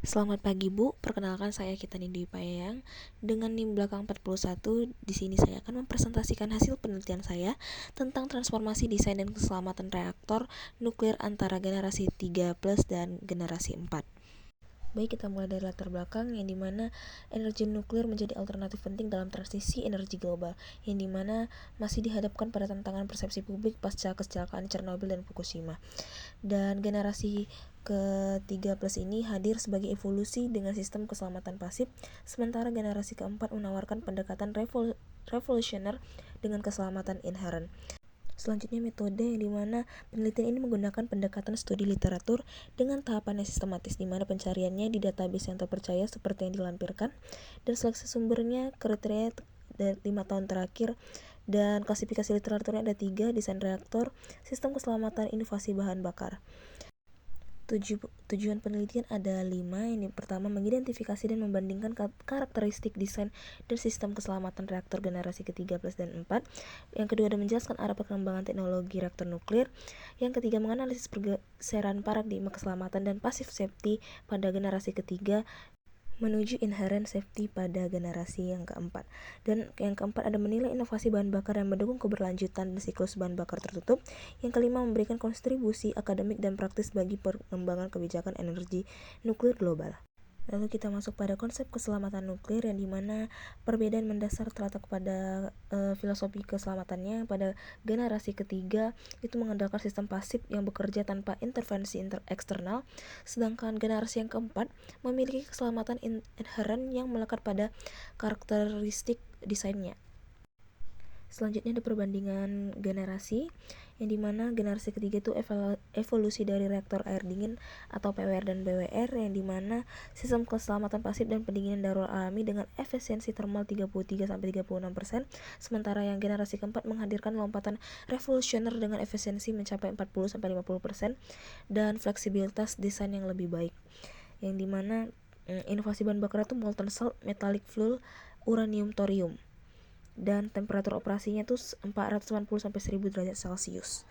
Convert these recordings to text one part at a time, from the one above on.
Selamat pagi Bu, perkenalkan saya Kitani Dwi Payang. Dengan NIM belakang 41, di sini saya akan mempresentasikan hasil penelitian saya tentang transformasi desain dan keselamatan reaktor nuklir antara generasi 3 plus dan generasi 4. Baik, kita mulai dari latar belakang, yang dimana energi nuklir menjadi alternatif penting dalam transisi energi global, yang dimana masih dihadapkan pada tantangan persepsi publik pasca kecelakaan Chernobyl dan Fukushima. Dan generasi ketiga plus ini hadir sebagai evolusi dengan sistem keselamatan pasif, sementara generasi keempat menawarkan pendekatan revolusioner dengan keselamatan inherent. Selanjutnya, metode yang dimana penelitian ini menggunakan pendekatan studi literatur dengan tahapan yang sistematis, dimana pencariannya di database yang terpercaya seperti yang dilampirkan, dan seleksi sumbernya kriteria dari 5 tahun terakhir, dan klasifikasi literaturnya ada 3: desain reaktor, sistem keselamatan, inovasi bahan bakar. Tujuan penelitian ada 5. Ini pertama, mengidentifikasi dan membandingkan karakteristik desain dan sistem keselamatan reaktor generasi ketiga plus dan 4. Yang kedua, ada menjelaskan arah perkembangan teknologi reaktor nuklir. Yang ketiga, menganalisis pergeseran paradigma keselamatan dan passive safety pada generasi ketiga menuju inherent safety pada generasi yang keempat. Dan yang keempat, ada menilai inovasi bahan bakar yang mendukung keberlanjutan siklus bahan bakar tertutup. Yang kelima, memberikan kontribusi akademik dan praktis bagi pengembangan kebijakan energi nuklir global. Lalu kita masuk pada konsep keselamatan nuklir, yang dimana perbedaan mendasar terletak pada filosofi keselamatannya. Pada generasi ketiga itu mengandalkan sistem pasif yang bekerja tanpa intervensi eksternal, sedangkan generasi yang keempat memiliki keselamatan inherent yang melekat pada karakteristik desainnya. Selanjutnya ada perbandingan generasi, yang dimana generasi ketiga itu evolusi dari reaktor air dingin atau PWR dan BWR, yang dimana sistem keselamatan pasif dan pendinginan darurat alami dengan efisiensi thermal 33-36%, sementara yang generasi keempat menghadirkan lompatan revolusioner dengan efisiensi mencapai 40-50% dan fleksibilitas desain yang lebih baik, yang dimana inovasi bahan bakar itu molten salt, metallic fuel, uranium, thorium, dan temperatur operasinya tuh 480-1000 derajat Celcius.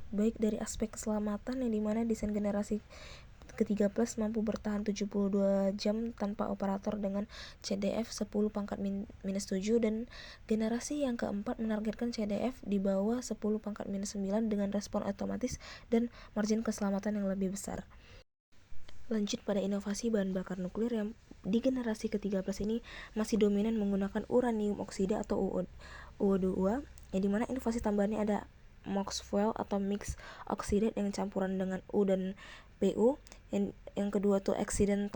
Baik dari aspek keselamatan, yang dimana desain generasi ketiga plus mampu bertahan 72 jam tanpa operator dengan CDF 10 pangkat minus 7, dan generasi yang keempat menargetkan CDF di bawah 10 pangkat minus 9 dengan respon otomatis dan margin keselamatan yang lebih besar. Lanjut pada inovasi bahan bakar nuklir, yang di generasi ketiga plus ini masih dominan menggunakan uranium oksida atau UO2, yang dimana inovasi tambahannya ada MOX fuel atau mix oxide yang campuran dengan U dan PU. Yang kedua tuh accident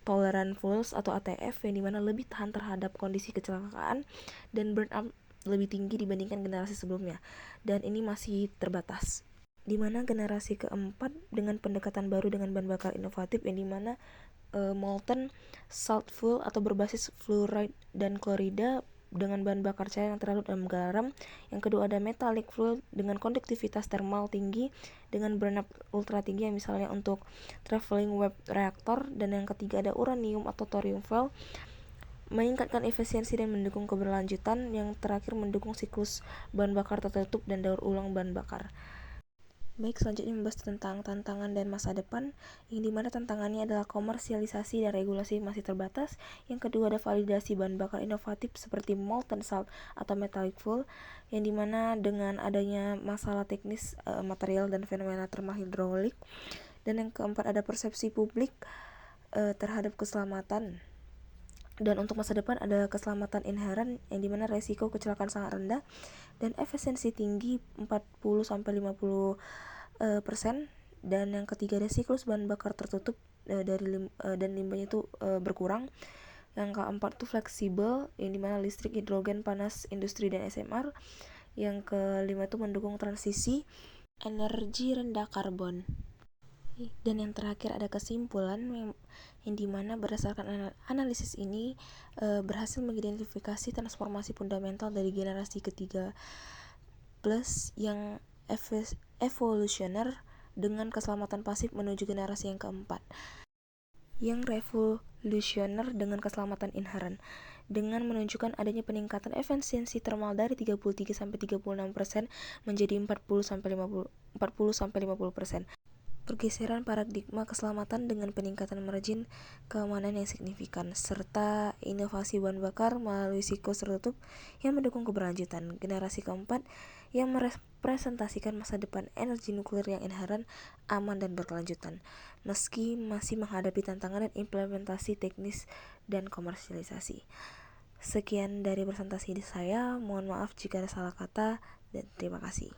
tolerant fuels atau ATF, yang dimana lebih tahan terhadap kondisi kecelakaan dan burnout lebih tinggi dibandingkan generasi sebelumnya, dan ini masih terbatas. Di mana generasi keempat dengan pendekatan baru dengan bahan bakar inovatif, yang dimana molten salt fuel atau berbasis fluoride dan klorida dengan bahan bakar cair yang terlarut dalam garam. Yang kedua ada metallic fuel dengan konduktivitas thermal tinggi dengan burnout ultra tinggi, yang misalnya untuk traveling wave reactor. Dan yang ketiga ada uranium atau thorium fuel, meningkatkan efisiensi dan mendukung keberlanjutan. Yang terakhir mendukung siklus bahan bakar tertutup dan daur ulang bahan bakar. Baik, selanjutnya membahas tentang tantangan dan masa depan, yang dimana tantangannya adalah komersialisasi dan regulasi masih terbatas. Yang kedua ada validasi bahan bakar inovatif seperti molten salt atau metallic fuel, yang dimana dengan adanya masalah teknis material dan fenomena thermal hidrolik. Dan yang keempat ada persepsi publik terhadap keselamatan. Dan untuk masa depan ada keselamatan inherent, yang dimana resiko kecelakaan sangat rendah dan efisiensi tinggi 40-50%. Dan yang ketiga ada siklus bahan bakar tertutup dan limbahnya itu berkurang. Yang keempat itu fleksibel, yang dimana listrik, hidrogen, panas, industri, dan SMR. Yang kelima itu mendukung transisi energi rendah karbon. Dan yang terakhir ada kesimpulan, yang dimana berdasarkan analisis ini berhasil mengidentifikasi transformasi fundamental dari generasi ketiga plus yang evolusioner dengan keselamatan pasif menuju generasi yang keempat yang revolusioner dengan keselamatan inherent, dengan menunjukkan adanya peningkatan efisiensi thermal dari 33-36% menjadi 40-50%. pergeseran paradigma keselamatan dengan peningkatan margin keamanan yang signifikan, serta inovasi bahan bakar melalui siklus tertutup yang mendukung keberlanjutan. Generasi keempat yang merepresentasikan masa depan energi nuklir yang inherent, aman, dan berkelanjutan, meski masih menghadapi tantangan dan implementasi teknis dan komersialisasi. Sekian dari presentasi saya, mohon maaf jika ada salah kata, dan terima kasih.